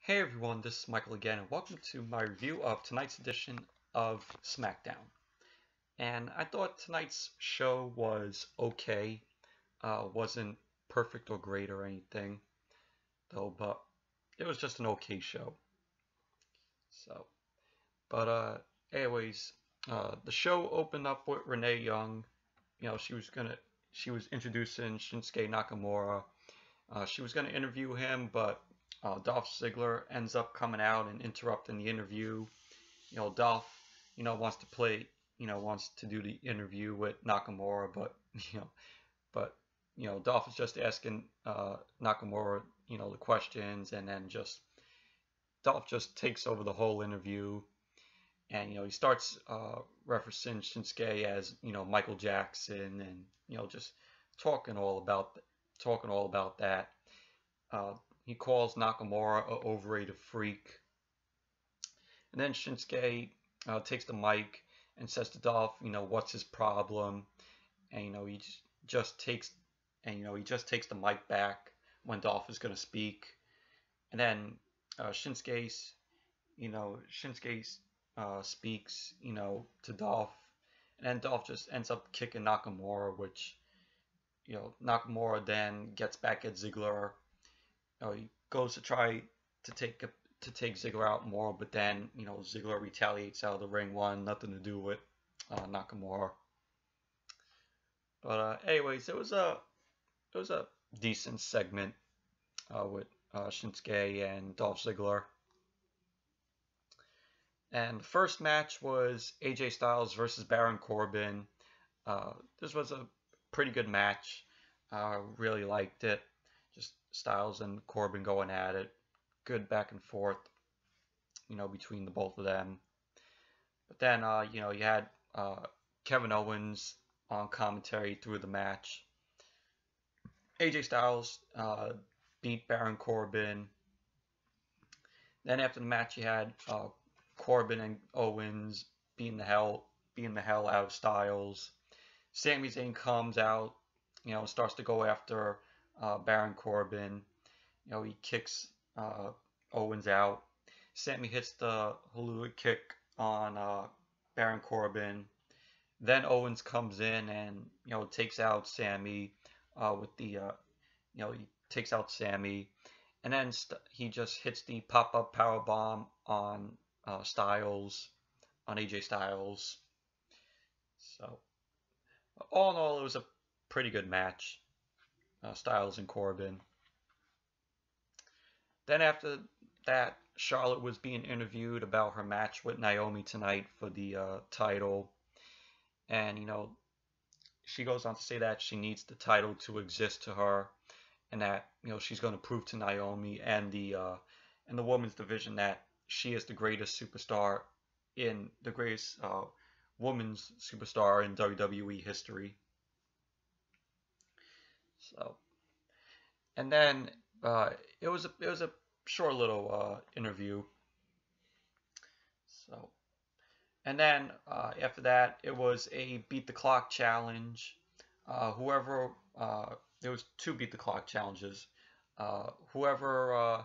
Hey everyone, this is Michael again, and welcome to my review of tonight's edition of Smackdown. And I thought tonight's show was okay. Wasn't perfect or great or anything, though, but it was just an okay show. So, but anyways, the show opened up with Renee Young. She was introducing Shinsuke Nakamura. She was gonna interview him, but Dolph Ziggler ends up coming out and interrupting the interview. Dolph, wants to play, wants to do the interview with Nakamura, but but Dolph is just asking Nakamura, the questions, and then Dolph just takes over the whole interview, and he starts referencing Shinsuke as Michael Jackson, and just talking all about that. He calls Nakamura an overrated freak. And then Shinsuke takes the mic and says to Dolph, what's his problem? And he just takes the mic back when Dolph is going to speak. And then Shinsuke speaks, to Dolph, and then Dolph just ends up kicking Nakamura, which Nakamura then gets back at Ziggler. He goes to try to take Ziggler out more, but then Ziggler retaliates out of the ring. Nothing to do with Nakamura. But anyways, it was a decent segment with Shinsuke and Dolph Ziggler. And the first match was AJ Styles versus Baron Corbin. This was a pretty good match. Really liked it. Just Styles and Corbin going at it. Good back and forth, between the both of them. But then, you had Kevin Owens on commentary through the match. AJ Styles beat Baron Corbin. Then after the match, you had Corbin and Owens beating the hell out of Styles. Sami Zayn comes out, starts to go after Baron Corbin. He kicks Owens out. Sami hits the Helluva Kick on Baron Corbin. Then Owens comes in and takes out Sami with the he takes out Sami, and then he just hits the pop-up powerbomb on Styles, on AJ Styles. So all in all, it was a pretty good match. Styles and Corbin. Then after that, Charlotte was being interviewed about her match with Naomi tonight for the title. And, she goes on to say that she needs the title to exist to her, and that, she's going to prove to Naomi and the women's division that she is the greatest women's superstar in WWE history. So, and then it was a short little interview. So, and then after that, it was a beat the clock challenge. There was two beat the clock challenges. Whoever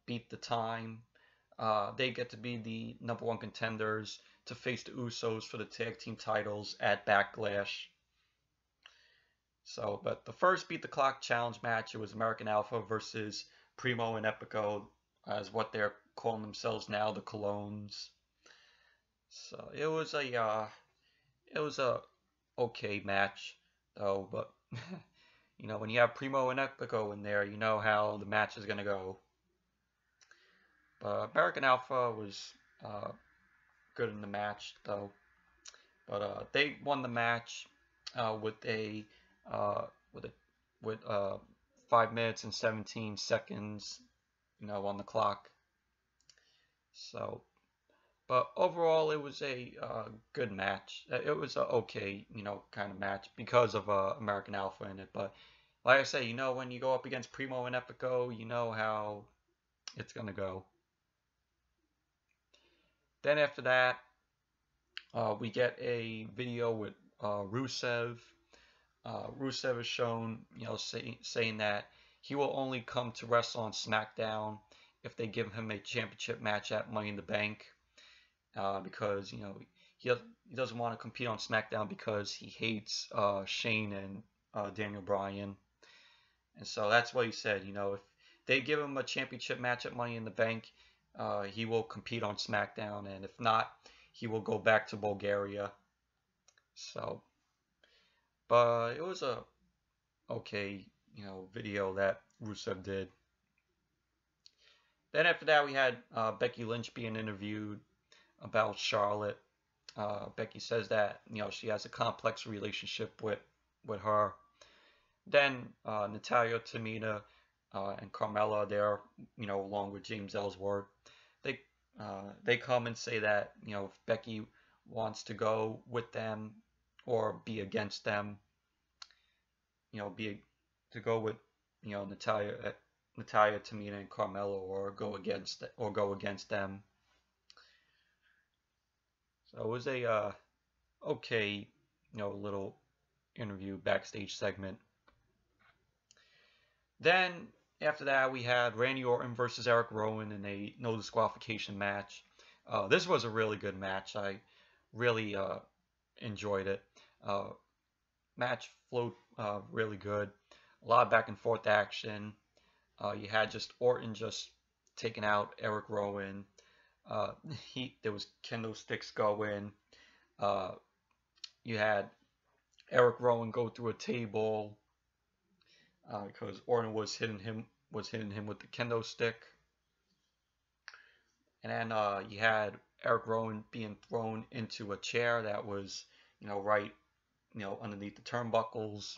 beat the time, they get to be the #1 contenders to face the Usos for the tag team titles at Backlash. So, but the first beat the clock challenge match, it was American Alpha versus Primo and Epico, as what they're calling themselves now, the Colognes. So it was a okay match though, but when you have Primo and Epico in there, you know how the match is gonna go. But American Alpha was good in the match though, but they won the match with 5 minutes and 17 seconds, on the clock. So, but overall, it was a good match. It was a okay, kind of match because of American Alpha in it. But like I say, when you go up against Primo and Epico, you know how it's gonna go. Then after that, we get a video with Rusev. Rusev is shown, saying that he will only come to wrestle on SmackDown if they give him a championship match at Money in the Bank, because he doesn't want to compete on SmackDown because he hates Shane and Daniel Bryan. And so that's what he said. If they give him a championship match at Money in the Bank, he will compete on SmackDown, and if not, he will go back to Bulgaria. So, but it was a okay, video that Rusev did. Then after that, we had Becky Lynch being interviewed about Charlotte. Becky says that she has a complex relationship with her. Then Natalya, Tamina, and Carmella there, along with James Ellsworth. They come and say that if Becky wants to go with them or be against them, to go with Natalya, Tamina, and Carmella, or go against them. So it was a okay, little interview backstage segment. Then after that, we had Randy Orton versus Erick Rowan in a no disqualification match. This was a really good match. I really enjoyed it. Match flowed really good. A lot of back and forth action. You had just Orton just taking out Erick Rowan. There was kendo sticks going. You had Erick Rowan go through a table because Orton was hitting him with the kendo stick. And then you had Erick Rowan being thrown into a chair that was right underneath the turnbuckles.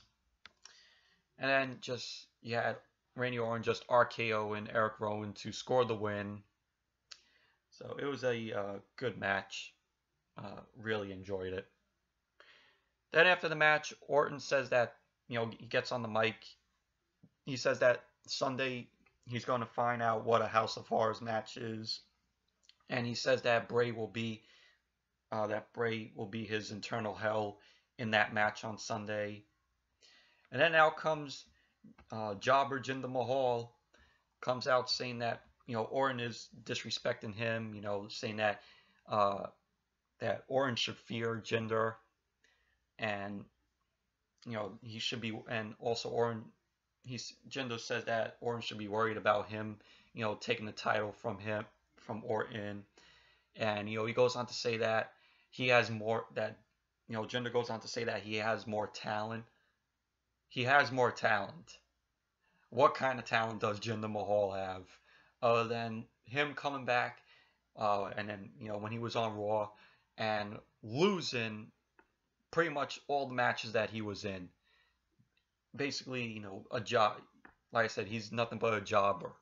And then just you had Randy Orton just RKOing Erick Rowan to score the win. So it was a good match. Really enjoyed it. Then after the match, Orton says that he gets on the mic. He says that Sunday he's going to find out what a House of Horrors match is, and he says that Bray will be his internal hell in that match on Sunday. And then out comes Jobber Jinder Mahal, comes out saying that Orton is disrespecting him, saying that that Orton should fear Jinder, and he should be, and also Jinder says that Orton should be worried about him, taking the title from Orton, and he goes on to say that he has more, that Jinder goes on to say that he has more talent. He has more talent. What kind of talent does Jinder Mahal have, other than him coming back, and then when he was on Raw and losing pretty much all the matches that he was in? Basically, a job. Like I said, he's nothing but a jobber.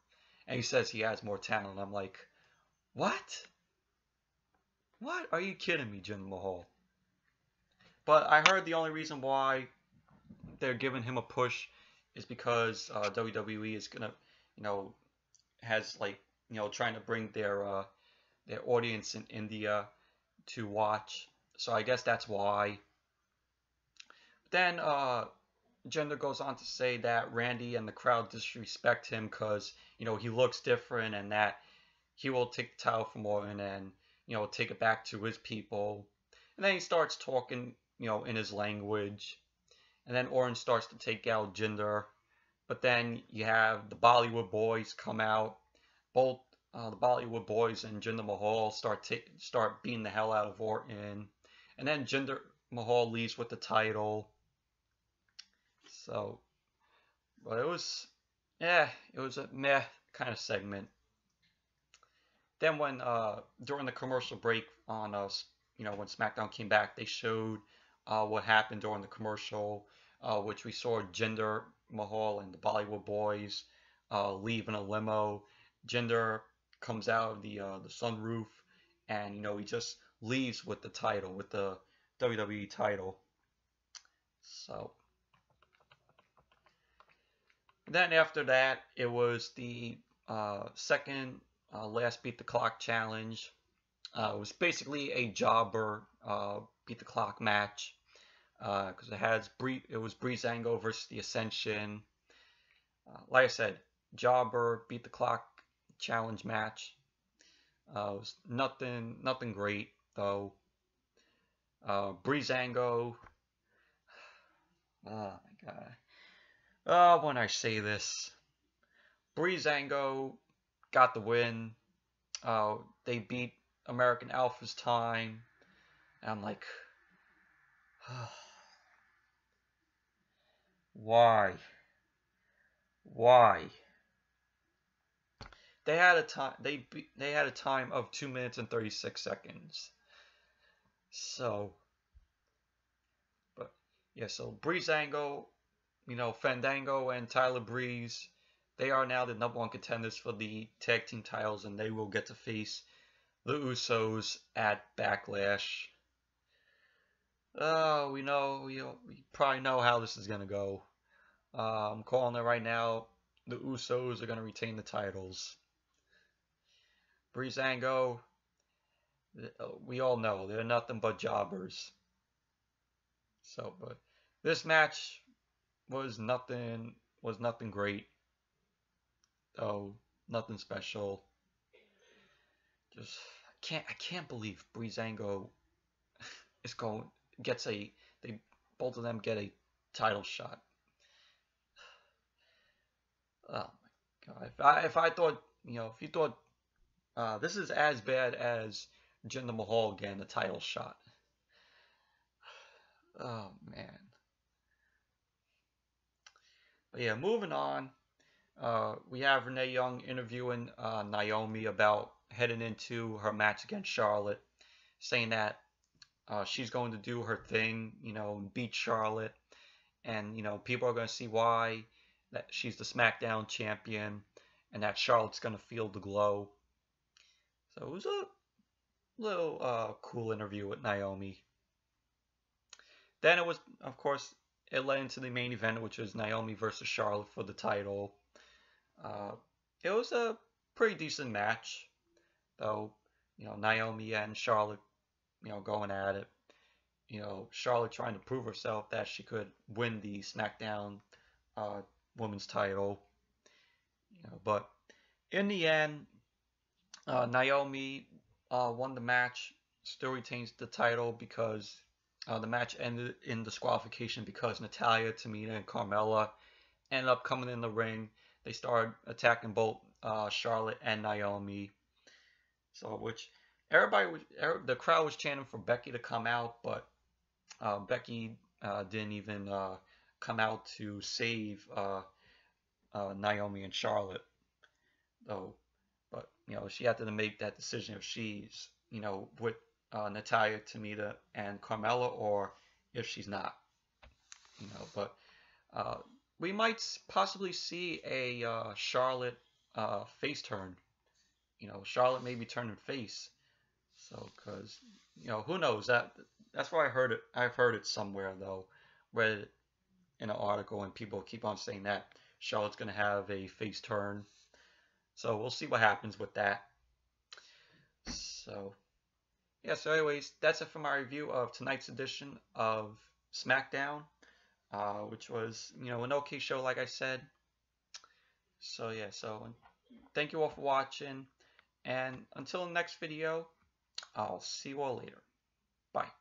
And he says he has more talent. I'm like, what? What? Are you kidding me, Jinder Mahal? But I heard the only reason why they're giving him a push is because WWE is gonna, has trying to bring their audience in India to watch. So I guess that's why. Then Jinder goes on to say that Randy and the crowd disrespect him because he looks different, and that he will take the title from Orton and take it back to his people. And then he starts talking in his language, and then Orton starts to take out Jinder. But then you have the Bollywood boys come out. Both the Bollywood boys and Jinder Mahal start beating the hell out of Orton, and then Jinder Mahal leaves with the title. So, but it was a meh kind of segment. Then when during the commercial break on when SmackDown came back, they showed what happened during the commercial, which we saw Jinder Mahal and the Bollywood boys leave in a limo. Jinder comes out of the sunroof, and he just leaves with the title, with the WWE title. So then after that, it was the second last Beat the Clock challenge. It was basically a jobber Beat the Clock match because it was Breezango versus the Ascension. like I said, jobber, beat the clock challenge match. It was nothing great though. Breezango. Oh my god. Oh, when I say this, Breezango got the win. They beat American Alpha's time. And I'm like, why? Why? They had a time. They had a time of 2 minutes and 36 seconds. So, but yeah. So Breezango, Fandango and Tyler Breeze, they are now the #1 contenders for the tag team titles, and they will get to face the Usos at Backlash. We probably know how this is gonna go. I'm calling it right now. The Usos are gonna retain the titles. Breezango, we all know they're nothing but jobbers. So, but this match was nothing great. Oh, nothing special. Just I can't believe Breezango is both of them get a title shot. Oh my god! If I thought if you thought this is as bad as Jinder Mahal getting a title shot. Oh man. But yeah, moving on. We have Renee Young interviewing Naomi about heading into her match against Charlotte, saying that she's going to do her thing, beat Charlotte, and people are going to see why, that she's the SmackDown champion, and that Charlotte's going to feel the glow. So it was a little cool interview with Naomi. Then it was, of course, it led into the main event, which was Naomi versus Charlotte for the title. It was a pretty decent match, though. Naomi and Charlotte, going at it. Charlotte trying to prove herself that she could win the SmackDown women's title. But in the end, Naomi won the match, still retains the title because the match ended in disqualification because Natalya, Tamina, and Carmella ended up coming in the ring. They started attacking both Charlotte and Naomi. So, which the crowd was chanting for Becky to come out, but Becky didn't even come out to save Naomi and Charlotte. Though, but she had to make that decision if she's with Natalya, Tamina, and Carmella, or if she's not. But we might possibly see a Charlotte face turn. Charlotte may be turning face. So, because who knows? That's where I heard it. I've heard it somewhere though, read it in an article, and people keep on saying that Charlotte's gonna have a face turn. So we'll see what happens with that. So yeah. So anyways, that's it for my review of tonight's edition of SmackDown, which was an okay show, like I said. So yeah. So thank you all for watching, and until the next video, I'll see you all later. Bye.